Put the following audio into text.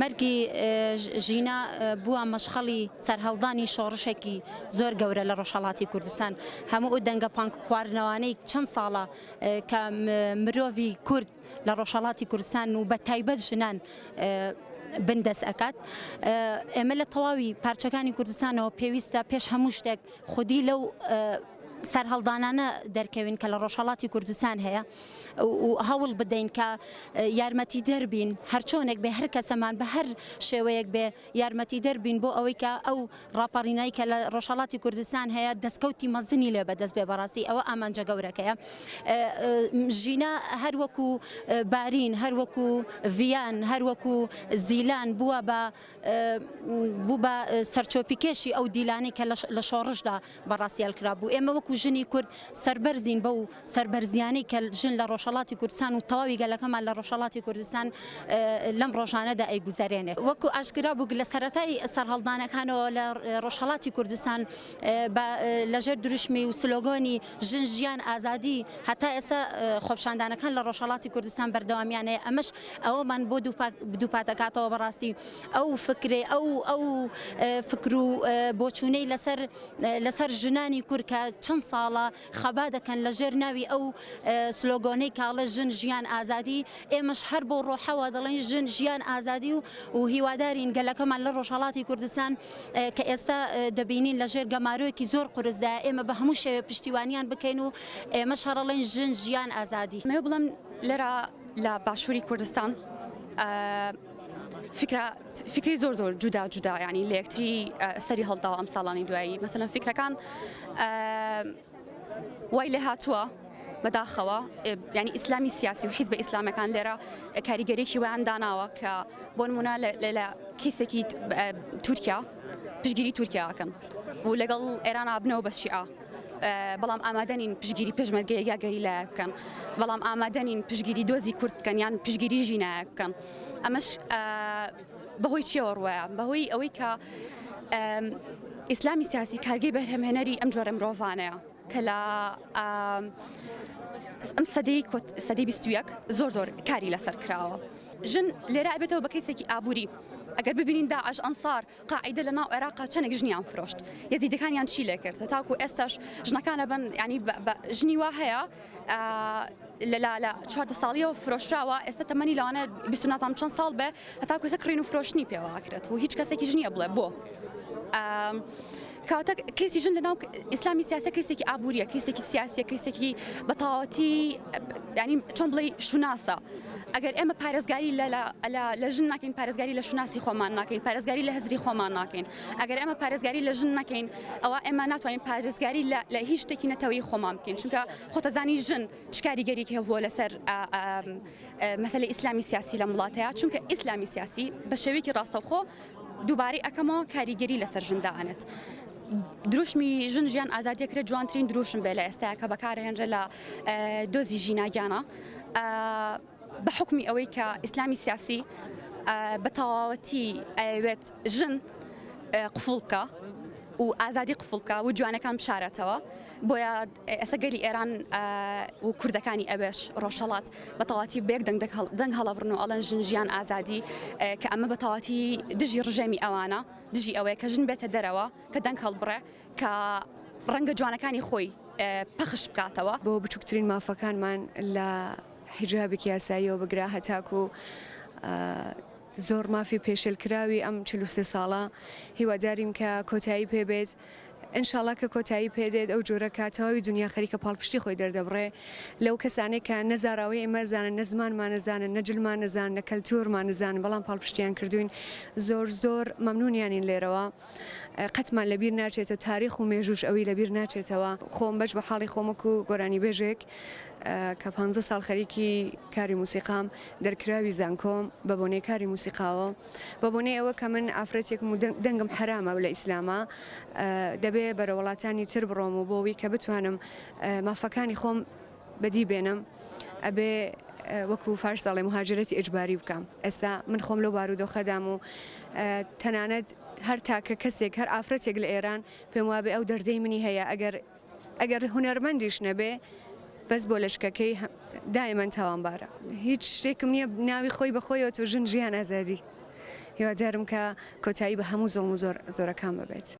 مەرگی ژینە بووە مەشخەڵی سەرهەڵدانی شۆڕشێکی زۆر گەورە لە ڕۆژهەڵاتی کوردستان. هەموو ئەو دەنگە پانک خواردنەوانەی چەند ساڵە کە مرۆڤی کورد لە ڕۆژهەڵاتی کوردستان و بە تایبەت ژنان بندەست ئەکات. ئێمە لە تەواوی پارچەکانی کوردستانەوە پێویستە پێش هەموو شتێک خودی لەو سەرهەڵدانانە دەرکەوین کە لە ڕۆژهەڵاتی کوردستان هەیە و هەوڵ بدەین کە یارمەتی دەربین هەرچۆنێک بێ هەر کەسەمان بە هەر شێوەیەک بێ یارمەتی دەربین بۆ ئەوەی کە ئەو ڕاپەڕینایی کە لە ڕۆژهەڵاتی کوردستان هەیە دەستکەوتی مەزنی لێ بەدەست بێ بەڕاستی ئەوە ئامانجە گەورەکەیە. ژینە هەروەکو بارین هەروەکو ڤیان هەروەکو زیلان بووە بە سەرچۆپیکێشی ئەو دیلانی کە لە شۆڕشدا بەڕاستی هەڵکرا بوو. ئێمە وەکو ژنی کورد سەربەرزین بەو سەربەرزیانەی کە ژن لە ڕۆژهەڵاتی کوردستان و تەواوی گەلەکەمان لە ڕۆژهەڵاتی کوردستان لەم ڕۆژانەدا ئەیگوزارێنێت. وەکو ئاشکرا بوو لە سەرەتای سەرهەڵدانەکانەوە لە ڕۆژهەڵاتی کوردستان لەژێر دروشمی و سلۆگۆنی ژن ژیان ئازادی هەتا ئێستا خۆپیشاندانەکان لە ڕۆژهەڵاتی کوردستان بەردەوامیانەیە. ئەمەش ئەوەمان بۆ دووپاتەکاتەوە بەڕاستی ئەو فکرێ ئەو فکر و بۆچوونەی لەسەر ژنانی کورد کە چەند ساڵە خەبا دەکەن لەژێر ناوی ئەو سلۆگۆنەی کاڵە ژن ژیان ئازادی. ئێمەش هەر بۆ ڕۆحەوە دەڵێن ژن ژیان ئازادی و هیوادارین گەلەکەمان لە ڕۆژهەڵاتی کوردستان کە ئێستا دەبینین لەژێر گەمارویەکی زۆر قورسدا ئێمە بە هەموو شێوێ پشتیوانیان بکەین و ئێمەش هەڕەڵێن ژن ژیان ئازادی. مێ بڵم لێرە لە باشووری کوردستان فکری زۆر جودا ینی لە یەکتری سەری هەڵداوە ئەم ساڵانی دوایی مەسەلەن فکرەکان وای لێ هاتووە بەداخەوە ینی ئیسلامی سیاسی و حیزب ئیسلامەکان لێرە کاریگەریەکی ویان داناوە کە بۆ نمونە لە کیسێکی تورکیا پشگیری تورکیاکەن و لەگەڵ ئێران بنەوە بە شیعە بەڵام ئامادەنین پشگیری پێشمەرگەیە یاگەری لایە بکەن بەڵام ئامادەنین پشگیری دۆزی کورد بکەن یان پشگیری ژینایە بکەن. ئەمەش بەهۆی چیەوە ڕوایە بەهۆی ئەوەی کە ئیسلامی سیاسی کارگەی بەرهەمهێنەری ئەم جۆرە مرۆڤانەیە کە لە ئەم سەدەی 21 زۆر کاری لەسەر کراوە. ژن لێرە ئەبێتەوە بە کەسێکی ئابووری. ئەگەر ببینین داعش ئەنسار قاعیدە لە ناو عێراقا چەندێک ژنیان فرۆشت یەزیدەکانیان چی لێ کرد هەتاکو ئێستاش ژنەکانە بن ینی ژنی وا هەیە لە 14 ساڵیەوە فرۆشراوە ئێستا تەمەنی لەوانە 29 چەند ساڵ بێ هەتاکو ئێستا کڕین و فرۆشتنی پێوەکرێت و هیچ کەسێکی ژنیە بڵێ بۆ کاتە کەسی ژن لەناو ئیسلامی سیاسە کەسێکی ئابووریە کەسێکی سیاسیە کەسێکی بەتەواوەتی ینی چۆن بڵێ شوناسە. ئەگەر ئێمە پارێزگاری لە ژن ناکەین پارێزگاری لە شوناسی خۆمان ناکەین پارێزگاری لە هەزری خۆمان ناکەین ئەگەر ئێمە پارێزگاری لە ژن ناکەین ئەوە ئێمە ناتوانین پارێزگاری لە هیچ شتێکی نەتەوەی خۆمان بکەین چونکە خۆتەزانی ژن چ کاریگەریەکی هەبووە لەسەر مەسەلەی ئیسلامی سیاسی لە وڵاتەیە چونکە ئیسلامی سیاسی بە شێوەیەکی ڕاستەوخۆ دووبارەی ئەکەمەوە کاریگەری لەسەر ژندانێت. دروشمی ژن ژیان ئازادیەکرێت جوانترین دروشم بێ لە ئێستا کە بەکارهێنرێ لە دۆزی ژیناگیانە بە حکمی ئەوەی کە ئیسلامی سیاسی بە تەواوەتی ئەوێت ژن قفڵکە و ئازادی قفڵکە و جوانەکان بشارەتەوە بۆیە ئێستا گەلی ئێران و کوردەکانی ئەوێش ڕۆژهەڵات بە تەواوەتی بەیەک دەنگ هەڵەبڕن و ئەڵەن ژن ژیان ئازادی کە ئەمە بە تەواوەتی دژی ڕژێمی ئەوانە دژی ئەوەیە کە ژن بێتە دەرەوە کە دەنگ هەڵبڕێ کە ڕەنگە جوانەکانی خۆی پەخش بکاتەوە. بۆ بچووکترین مافەکانمان لە حیجابێکی یاساییەوە بگرا هەتاکو زۆر مافی پێشێلکراوی ئەم 43 ساڵە هیواداریم کە کۆتایی پێبێت. ئینشاڵڵا کە کۆتایی پێدێت ئەو جۆرە کاتەوەی دنیا خەریکە پاڵپشتی خۆی دەردەبڕێ لەو کەسانێک کە نەزاراوی ئێمە زانن نە زمانمان نەزانن نە جلمان نەزان نە کەلتورمان نەزانن بەڵام پاڵپشتیان کردوین زۆر مەمنونیانین لێرەوە. قەتمان لەبیر ناچێتە تاریخ و مێژوش ئەوی لەبیر ناچێتەوە. خۆم بەش بە حاڵی خۆمەکو گۆرانی بێژێک کە 15 ساڵ خەریکی کاری موسیقام دەرکراوی زانکۆم بە بۆنەی کاری موسیقاوە بە بۆنەی ئەوە کە من ئافرەتێکم و دەنگم حرامە لە ئیسلامە دەبێ بەرە وڵاتانی تر بڕۆم و بۆەوەی کە بتوانم مافەکانی خۆم بەدی بێنم ئەبێ وەکو فارس دەڵێ مهاجرەتی ئیجباری بکەم. ئێستا من خۆم لەو بارودۆخەدام و تەنانەت هەر تاکە کەسێک هەر ئافرەتێک لە ئێران پێم وابێ ئەو دەردەی منی هەیە ئەگەر هونەرمەندیش نەبێ بەس بۆ لەشکەکەی دایمەن تاوانبارە هیچ شتێکم نییە ناوی خۆی بەخۆیەوە تۆ ژن ژیان ئازادی هیوادارم کە کۆتایی بە هەموو زۆڵم و زۆرەکان ببێت.